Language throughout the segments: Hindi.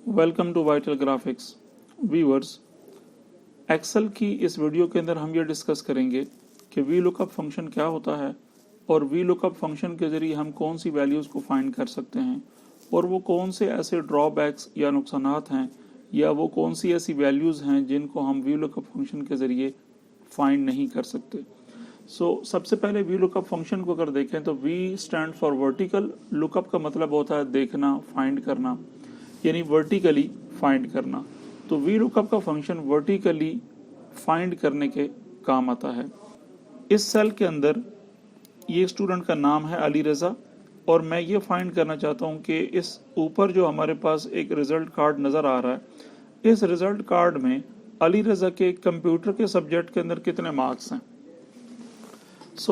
Welcome to vital graphics viewers. Excel की इस वीडियो के अंदर हम ये डिस्कस करेंगे कि वी लुकअप फंक्शन क्या होता है और वी लुकअप फंक्शन के ज़रिए हम कौन सी वैल्यूज़ को फाइंड कर सकते हैं और वो कौन से ऐसे ड्रॉबैक्स या नुकसानात हैं या वो कौन सी ऐसी वैल्यूज़ हैं जिनको हम वी लुकअप फंक्शन के ज़रिए फाइंड नहीं कर सकते। सबसे पहले वी लुकअप फंक्शन को अगर देखें तो V stand for vertical, lookup का मतलब होता है देखना, फाइंड करना, यानी वर्टिकली फाइंड करना। तो वी लुकअप का फंक्शन वर्टिकली फाइंड करने के काम आता है। इस सेल के अंदर ये स्टूडेंट का नाम है अली रज़ा और मैं ये फाइंड करना चाहता हूँ कि इस ऊपर जो हमारे पास एक रिजल्ट कार्ड नज़र आ रहा है, इस रिजल्ट कार्ड में अली रज़ा के कंप्यूटर के सब्जेक्ट के अंदर कितने मार्क्स हैं।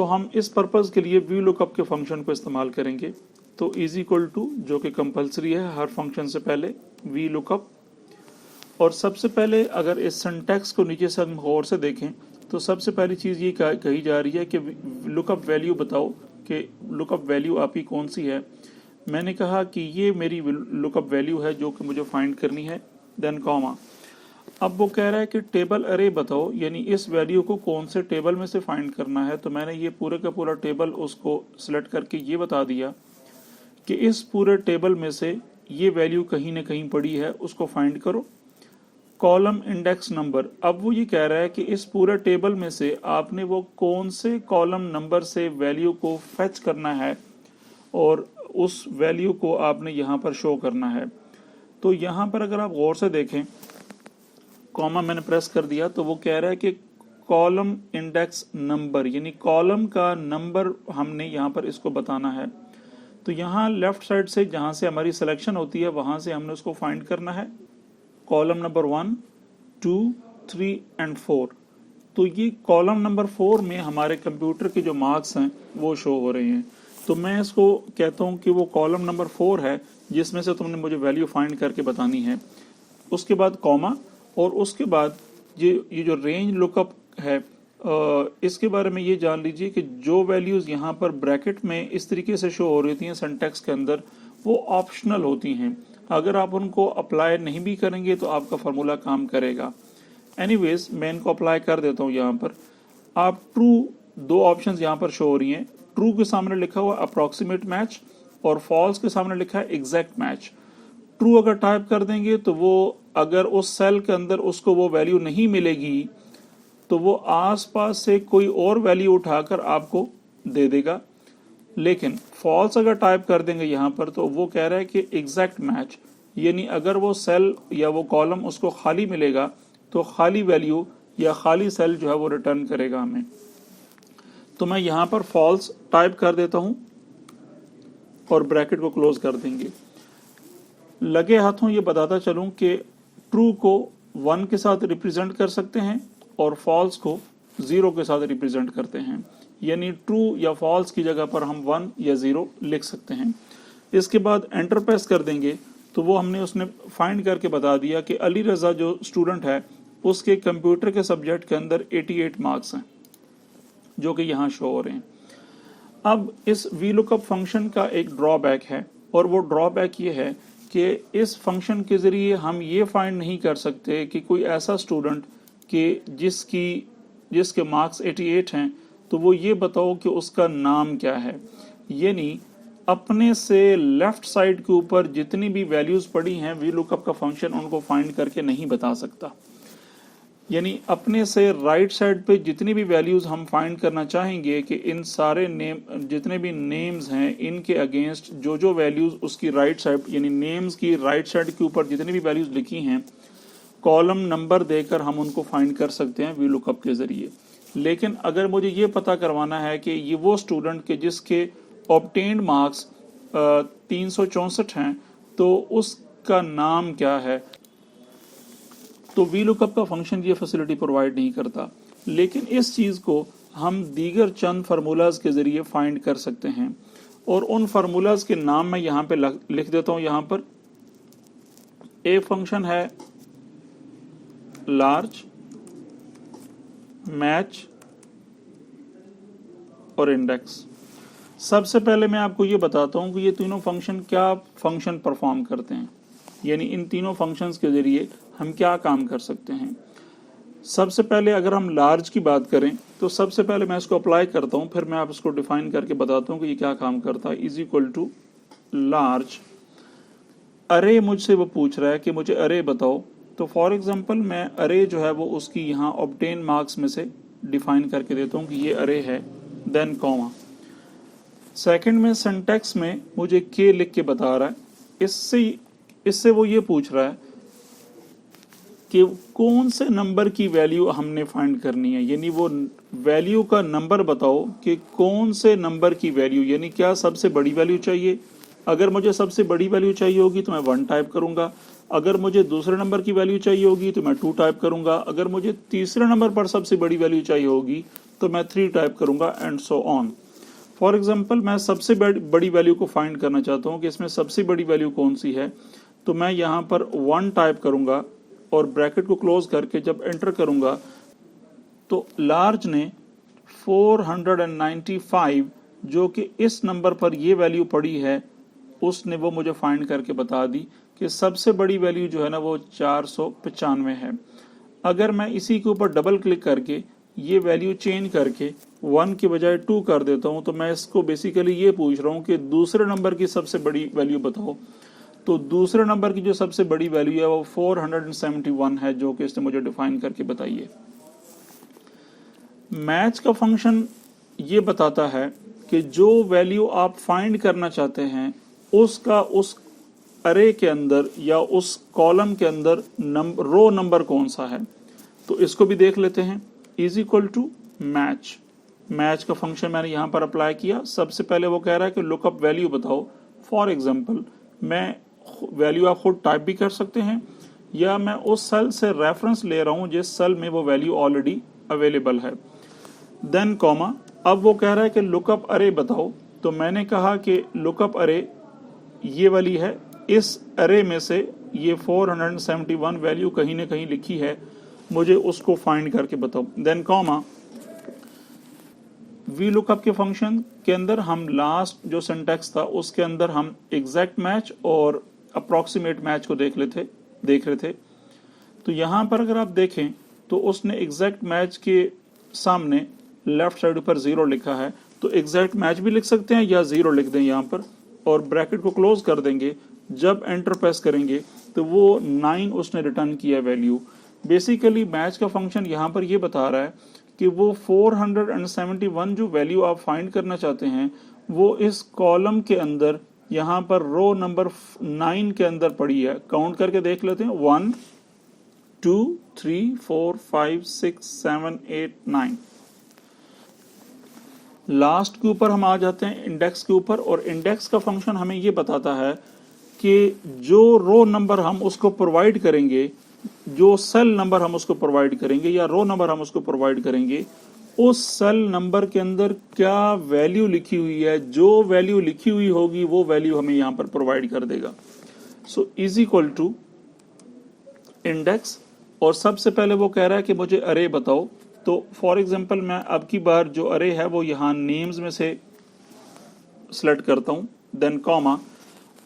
हम इस पर्पज़ के लिए वी लुकअप के फंक्शन को इस्तेमाल करेंगे। तो इज इक्वल टू, जो कि कंपलसरी है हर फंक्शन से पहले, वी लुकअप। और सबसे पहले अगर इस सिंटैक्स को नीचे से हम गौर से देखें तो सबसे पहली चीज़ ये कही जा रही है कि लुकअप वैल्यू बताओ कि लुकअप वैल्यू आपकी कौन सी है। मैंने कहा कि ये मेरी लुकअप वैल्यू है जो कि मुझे फाइंड करनी है, देन कॉमा। अब वो कह रहा है कि टेबल अरे बताओ, यानी इस वैल्यू को कौन से टेबल में से फाइंड करना है। तो मैंने ये पूरे का पूरा टेबल उसको सिलेक्ट करके ये बता दिया कि इस पूरे टेबल में से ये वैल्यू कहीं ना कहीं पड़ी है, उसको फाइंड करो। कॉलम इंडेक्स नंबर, अब वो ये कह रहा है कि इस पूरे टेबल में से आपने वो कौन से कॉलम नंबर से वैल्यू को फेच करना है और उस वैल्यू को आपने यहाँ पर शो करना है। तो यहाँ पर अगर आप गौर से देखें, कॉमा मैंने प्रेस कर दिया तो वो कह रहा है कि कॉलम इंडेक्स नंबर, यानी कॉलम का नंबर हमने यहाँ पर इसको बताना है। तो यहाँ लेफ्ट साइड से जहाँ से हमारी सिलेक्शन होती है वहाँ से हमने उसको फाइंड करना है। Column number 1, 2, 3 and 4। तो ये कॉलम नंबर 4 में हमारे कंप्यूटर के जो मार्क्स हैं वो शो हो रहे हैं। तो मैं इसको कहता हूँ कि वो कॉलम नंबर 4 है जिसमें से तुमने मुझे वैल्यू फाइंड करके बतानी है। उसके बाद कॉमा, और उसके बाद ये जो रेंज लुकअप है, इसके बारे में ये जान लीजिए कि जो वैल्यूज़ यहाँ पर ब्रैकेट में इस तरीके से शो हो रही थी सिंटैक्स के अंदर, वो ऑप्शनल होती हैं। अगर आप उनको अप्लाई नहीं भी करेंगे तो आपका फार्मूला काम करेगा। एनीवेज मैं इनको अप्लाई कर देता हूँ। यहाँ पर आप ट्रू, दो ऑप्शंस यहाँ पर शो हो रही हैं। ट्रू के सामने लिखा हुआ अप्रॉक्सीमेट मैच और फॉल्स के सामने लिखा है एग्जैक्ट मैच। ट्रू अगर टाइप कर देंगे तो वो अगर उस सेल के अंदर उसको वो वैल्यू नहीं मिलेगी तो वो आसपास से कोई और वैल्यू उठाकर आपको दे देगा। लेकिन फॉल्स अगर टाइप कर देंगे यहाँ पर तो वो कह रहा है कि एग्जैक्ट मैच, यानी अगर वो सेल या वो कॉलम उसको खाली मिलेगा तो खाली वैल्यू या खाली सेल जो है वो रिटर्न करेगा हमें। तो मैं यहाँ पर फॉल्स टाइप कर देता हूँ और ब्रैकेट को क्लोज कर देंगे। लगे हाथों ये बताता चलूँ कि ट्रू को 1 के साथ रिप्रेजेंट कर सकते हैं और फॉल्स को 0 के साथ रिप्रेजेंट करते हैं, यानी ट्रू या फॉल्स की जगह पर हम 1 या 0 लिख सकते हैं। इसके बाद एंटर प्रेस कर देंगे तो वो उसने फाइंड करके बता दिया कि अली रज़ा जो स्टूडेंट है उसके कंप्यूटर के सब्जेक्ट के अंदर 88 मार्क्स हैं जो कि यहाँ शो हो रहे हैं। अब इस वी लुकअप फंक्शन का एक ड्रॉबैक है और वो ड्रॉबैक ये है कि इस फंक्शन के ज़रिए हम ये फाइंड नहीं कर सकते कि कोई ऐसा स्टूडेंट कि जिसके मार्क्स 88 हैं तो वो ये बताओ कि उसका नाम क्या है। यानी अपने से लेफ्ट साइड के ऊपर जितनी भी वैल्यूज़ पड़ी हैं वी लुकअप का फंक्शन उनको फाइंड करके नहीं बता सकता। यानी अपने से राइट साइड पे जितनी भी वैल्यूज़ हम फाइंड करना चाहेंगे कि इन सारे नेम, जितने भी नेम्स हैं, इनके अगेंस्ट जो वैल्यूज़ उसकी राइट साइड, यानी नेम्स की राइट साइड के ऊपर जितनी भी वैल्यूज़ लिखी हैं, कॉलम नंबर देकर हम उनको फाइंड कर सकते हैं वी लुकअप के ज़रिए। लेकिन अगर मुझे ये पता करवाना है कि ये वो स्टूडेंट के जिसके ऑब्टेन्ड मार्क्स 364 हैं तो उसका नाम क्या है, तो वी लुकअप का फंक्शन ये फैसिलिटी प्रोवाइड नहीं करता। लेकिन इस चीज़ को हम दीगर चंद फार्मूलाज के ज़रिए फाइंड कर सकते हैं और उन फार्मूलाज के नाम मैं यहाँ पे लिख देता हूँ। यहाँ पर ए फंक्शन है लार्ज, मैच और इंडेक्स। सबसे पहले मैं आपको ये बताता हूँ कि ये तीनों फंक्शन क्या फंक्शन परफॉर्म करते हैं। यानी इन तीनों फंक्शंस के जरिए हम क्या काम कर सकते हैं। सबसे पहले अगर हम लार्ज की बात करें तो सबसे पहले मैं इसको अप्लाई करता हूं, फिर मैं आप इसको डिफाइन करके बताता हूं कि ये क्या काम करता है। इज इक्वल टू लार्ज अरे, मुझसे वो पूछ रहा है कि मुझे अरे बताओ, तो फॉर एग्जांपल मैं अरे जो है वो उसकी यहाँ ऑब्टेन मार्क्स में से डिफाइन करके देता हूँ कि ये अरे है, देन कॉमा। सेकंड में सिंटैक्स में मुझे के लिख के बता रहा है, इससे वो ये पूछ रहा है कि कौन से नंबर की वैल्यू हमने फाइंड करनी है, यानी वो वैल्यू का नंबर बताओ कि कौन से नंबर की वैल्यू, यानी क्या सबसे बड़ी वैल्यू चाहिए। अगर मुझे सबसे बड़ी वैल्यू चाहिए होगी तो मैं 1 टाइप करूंगा, अगर मुझे दूसरे नंबर की वैल्यू चाहिए होगी तो मैं 2 टाइप करूंगा, अगर मुझे तीसरे नंबर पर सबसे बड़ी वैल्यू चाहिए होगी तो मैं 3 टाइप करूंगा, and so on. For example मैं सबसे बड़ी वैल्यू को फाइंड करना चाहता हूँ कि इसमें सबसे बड़ी वैल्यू कौन सी है, तो मैं यहाँ पर 1 टाइप करूंगा और ब्रैकेट को क्लोज करके जब एंटर करूंगा तो लार्ज ने 495 जो कि इस नंबर पर ये वैल्यू पड़ी है उसने वो मुझे फाइंड करके बता दी कि सबसे बड़ी वैल्यू जो है ना वो 495 है। अगर मैं इसी के ऊपर डबल क्लिक करके ये वैल्यू चेंज करके 1 की बजाय 2 कर देता हूं तो मैं इसको बेसिकली ये पूछ रहा हूं कि दूसरे नंबर की सबसे बड़ी वैल्यू बताओ। तो दूसरे नंबर की जो सबसे बड़ी वैल्यू है वो 471 है जो कि इसने मुझे डिफाइन करके बताई है। मैच का फंक्शन ये बताता है कि जो वैल्यू आप फाइंड करना चाहते हैं उसका उस अरे के अंदर या उस कॉलम के अंदर रो नंबर कौन सा है। तो इसको भी देख लेते हैं। इज इक्वल टू मैच का फंक्शन मैंने यहां पर अप्लाई किया। सबसे पहले वो कह रहा है कि लुकअप वैल्यू बताओ। फॉर एग्जाम्पल मैं वैल्यू आप खुद टाइप भी कर सकते हैं या मैं उस सेल से रेफरेंस ले रहा हूं जिस सेल में वो वैल्यू ऑलरेडी अवेलेबल है, देन कॉमा। अब वो कह रहा है कि लुकअप अरे बताओ, तो मैंने कहा कि लुकअप अरे ये वाली है, इस अरे में से ये 471 वैल्यू कहीं ना कहीं लिखी है, मुझे उसको फाइंड करके बताओ, देन कॉमा। वी लुकअप के फंक्शन के अंदर हम लास्ट जो सिंटैक्स था उसके अंदर हम एग्जैक्ट मैच और अप्रॉक्सीमेट मैच को देख रहे थे। तो यहां पर अगर आप देखें तो उसने एग्जैक्ट मैच के सामने लेफ्ट साइड पर 0 लिखा है, तो एग्जैक्ट मैच भी लिख सकते हैं या 0 लिख दें यहां पर और ब्रैकेट को क्लोज कर देंगे। जब एंटर प्रेस करेंगे तो वो 9 उसने रिटर्न किया वैल्यू। बेसिकली मैच का फंक्शन यहां पर ये बता रहा है कि वो 471 जो वैल्यू आप फाइंड करना चाहते हैं वो इस कॉलम के अंदर यहां पर रो नंबर 9 के अंदर पड़ी है। काउंट करके देख लेते हैं, 1 2 3 4 5 6 7 8 9। लास्ट के ऊपर हम आ जाते हैं इंडेक्स के ऊपर, और इंडेक्स का फंक्शन हमें ये बताता है कि जो रो नंबर हम उसको प्रोवाइड करेंगे, जो सेल नंबर हम उसको प्रोवाइड करेंगे या रो नंबर हम उसको प्रोवाइड करेंगे, उस सेल नंबर के अंदर क्या वैल्यू लिखी हुई है, जो वैल्यू लिखी हुई होगी वो वैल्यू हमें यहां पर प्रोवाइड कर देगा। So is equal to index, और सबसे पहले वो कह रहा है कि मुझे अरे बताओ। तो फॉर एग्जांपल मैं अब की बार जो अरे है वो यहां नेम्स में से सिलेक्ट करता हूं, देन कॉमा।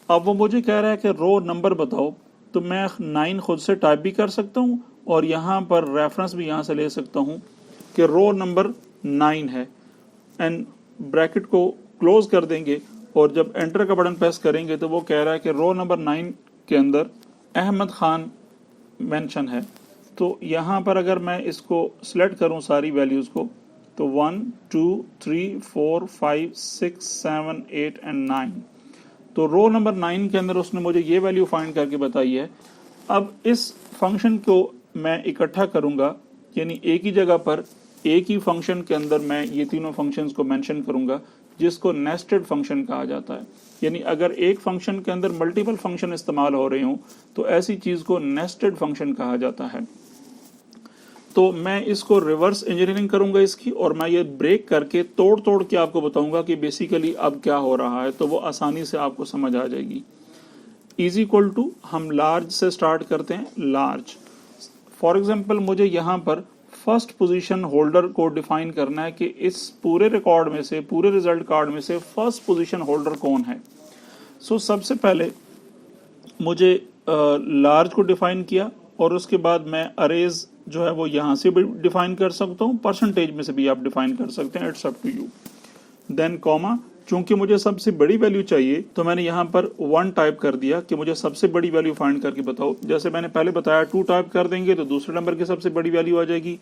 अब वो मुझे कह रहा है कि रो नंबर बताओ, तो मैं 9 खुद से टाइप भी कर सकता हूं और यहां पर रेफरेंस भी यहां से ले सकता हूं कि रो नंबर 9 है, एंड ब्रैकेट को क्लोज कर देंगे और जब एंटर का बटन प्रेस करेंगे तो वो कह रहा है कि रो नंबर 9 के अंदर अहमद खान मेंशन है। तो यहां पर अगर मैं इसको सिलेक्ट करूं सारी वैल्यूज को, तो 1 2 3 4 5 6 7 8 एंड 9, तो रो नंबर 9 के अंदर उसने मुझे ये वैल्यू फाइंड करके बताई है। अब इस फंक्शन को मैं इकट्ठा करूंगा, यानी एक ही जगह पर एक ही फंक्शन के अंदर मैं ये तीनों फंक्शंस को मेंशन करूंगा, जिसको नेस्टेड फंक्शन कहा जाता है। यानी अगर एक फंक्शन के अंदर मल्टीपल फंक्शन इस्तेमाल हो रहे हों तो ऐसी चीज को नेस्टेड फंक्शन कहा जाता है। तो मैं इसको रिवर्स इंजीनियरिंग करूंगा इसकी, और मैं ये ब्रेक करके तोड़ के आपको बताऊंगा कि बेसिकली अब क्या हो रहा है, तो वो आसानी से आपको समझ आ जाएगी। इज इक्वल टू हम लार्ज से स्टार्ट करते हैं। लार्ज, फॉर एग्जाम्पल मुझे यहाँ पर फर्स्ट पोजीशन होल्डर को डिफाइन करना है कि इस पूरे रिकॉर्ड में से, पूरे रिजल्ट कार्ड में से फर्स्ट पोजीशन होल्डर कौन है। सो सबसे पहले मुझे लार्ज को डिफाइन किया और उसके बाद मैं अरेज जो है वो यहाँ से भी डिफाइन कर सकता हूँ, परसेंटेज में से भी आप डिफाइन कर सकते हैं, it's up to you. Then comma, चूंकि मुझे सबसे बड़ी वैल्यू चाहिए तो मैंने यहाँ पर 1 टाइप कर दिया कि मुझे सबसे बड़ी वैल्यू फाइंड करके बताओ। जैसे मैंने पहले बताया 2 टाइप कर देंगे तो दूसरे नंबर की सबसे बड़ी वैल्यू आ जाएगी।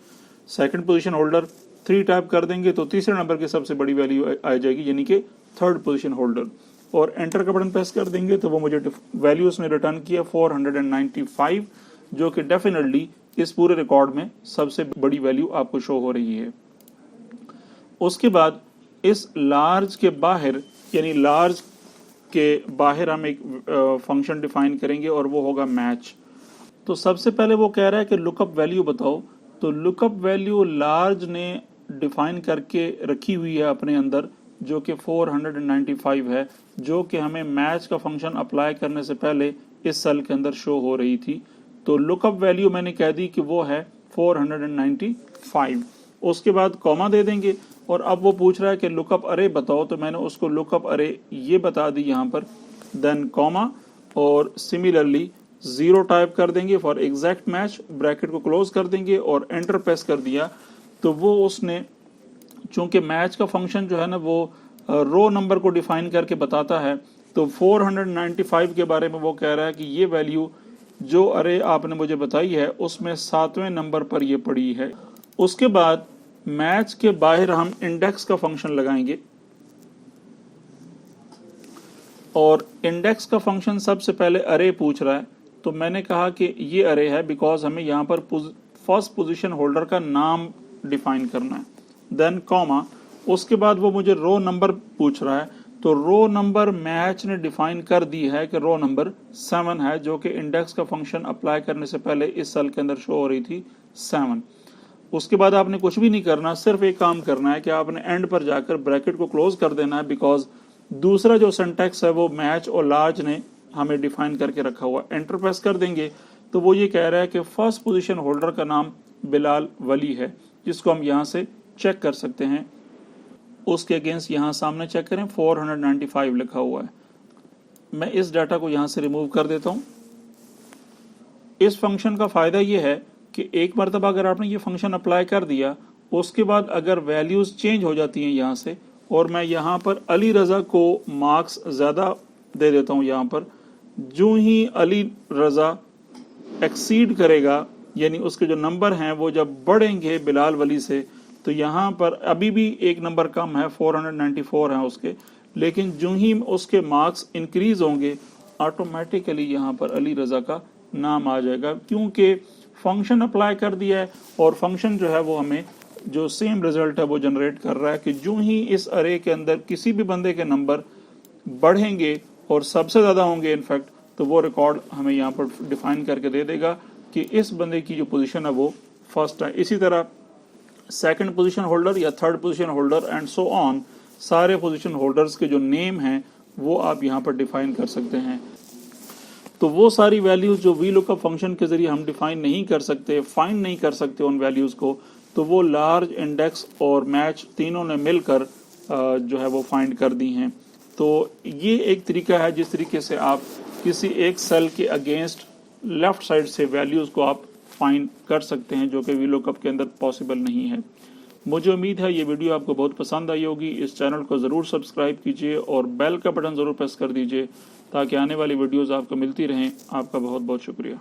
सेकंड पोजीशन होल्डर 3 टाइप कर देंगे तो तीसरे नंबर की सबसे बड़ी वैल्यू आ जाएगी, यानी कि थर्ड पोजीशन होल्डर। और एंटर का बटन प्रेस कर देंगे तो वो मुझे वैल्यू उसने रिटर्न किया 495, जो कि डेफिनेटली इस पूरे रिकॉर्ड में सबसे बड़ी वैल्यू आपको शो हो रही है। उसके बाद इस लार्ज के बाहर, यानी लार्ज के बाहर हम एक फंक्शन डिफाइन करेंगे और वो होगा मैच। तो सबसे पहले वो कह रहा है कि लुकअप वैल्यू बताओ। तो लुकअप वैल्यू लार्ज ने डिफाइन करके रखी हुई है अपने अंदर, जो कि 495 है, जो कि हमें मैच का फंक्शन अप्लाई करने से पहले इस सेल के अंदर शो हो रही थी। तो लुकअप वैल्यू मैंने कह दी कि वो है 495। उसके बाद कॉमा दे देंगे और अब वो पूछ रहा है कि लुकअप अरे बताओ, तो मैंने उसको लुकअप अरे ये बता दी यहाँ पर। देन कॉमा और सिमिलरली 0 टाइप कर देंगे फॉर एग्जैक्ट मैच, ब्रैकेट को क्लोज कर देंगे और एंटर प्रेस कर दिया। तो वो उसने, चूंकि मैच का फंक्शन जो है ना वो रो नंबर को डिफाइन करके बताता है, तो 495 के बारे में वो कह रहा है कि ये वैल्यू जो अरे आपने मुझे बताई है उसमें 7वें नंबर पर ये पड़ी है। उसके बाद मैच के बाहर हम इंडेक्स का फंक्शन लगाएंगे और इंडेक्स का फंक्शन सबसे पहले अरे पूछ रहा है। तो मैंने कहा कि ये अरे है बिकॉज हमें यहाँ पर फर्स्ट पोजीशन होल्डर का नाम डिफाइन करना है। देन कॉमा, उसके बाद वो मुझे रो नंबर पूछ रहा है। तो रो नंबर मैच ने डिफाइन कर दी है कि रो नंबर 7 है, जो कि इंडेक्स का फंक्शन अप्लाई करने से पहले इस सेल के अंदर शो हो रही थी 7। उसके बाद आपने कुछ भी नहीं करना, सिर्फ एक काम करना है कि आपने एंड पर जाकर ब्रैकेट को क्लोज कर देना है, बिकॉज दूसरा जो सिंटैक्स है वो मैच और लार्ज ने हमें डिफाइन करके रखा हुआ। एंटर प्रेस कर देंगे तो वो ये कह रहा है कि फर्स्ट पोजीशन होल्डर का नाम बिलाल वली है, जिसको हम यहाँ से चेक कर सकते हैं। उसके अगेंस्ट यहाँ सामने चेक करें 495 लिखा हुआ है। मैं इस डाटा को यहाँ से रिमूव कर देता हूँ। इस फंक्शन का फायदा ये है कि एक मरतबा अगर आपने ये फंक्शन अप्लाई कर दिया, उसके बाद अगर वैल्यूज चेंज हो जाती हैं यहाँ से, और मैं यहाँ पर अली रजा को मार्क्स ज्यादा दे देता हूँ यहाँ पर, जो ही अली रजा एक्सीड करेगा, यानी उसके जो नंबर हैं वो जब बढ़ेंगे बिलाल वली से, तो यहाँ पर अभी भी एक नंबर कम है, 494 है उसके, लेकिन जो ही उसके मार्क्स इंक्रीज होंगे ऑटोमेटिकली यहाँ पर अली रजा का नाम आ जाएगा, क्योंकि फंक्शन अप्लाई कर दिया है और फंक्शन जो है वो हमें जो सेम रिजल्ट है वो जनरेट कर रहा है कि जो ही इस अरे के अंदर किसी भी बंदे के नंबर बढ़ेंगे और सबसे ज़्यादा होंगे इनफैक्ट, तो वो रिकॉर्ड हमें यहाँ पर डिफाइन करके दे देगा कि इस बंदे की जो पोजीशन है वो फर्स्ट है। इसी तरह सेकंड पोजीशन होल्डर या third position holder and so on, सारे पोजीशन होल्डर्स के जो नेम हैं वो आप यहाँ पर डिफाइन कर सकते हैं। तो वो सारी वैल्यूज जो वी लुकअप फंक्शन के जरिए हम डिफाइन नहीं कर सकते, फाइंड नहीं कर सकते उन वैल्यूज को, तो वो लार्ज, इंडेक्स और मैच तीनों ने मिलकर जो है वो फाइंड कर दी हैं। तो ये एक तरीका है जिस तरीके से आप किसी एक सेल के अगेंस्ट लेफ्ट साइड से वैल्यूज को आप फाइंड कर सकते हैं, जो कि वी लुकअप के अंदर पॉसिबल नहीं है। मुझे उम्मीद है ये वीडियो आपको बहुत पसंद आई होगी। इस चैनल को ज़रूर सब्सक्राइब कीजिए और बेल का बटन ज़रूर प्रेस कर दीजिए ताकि आने वाली वीडियोज़ आपको मिलती रहें। आपका बहुत बहुत शुक्रिया।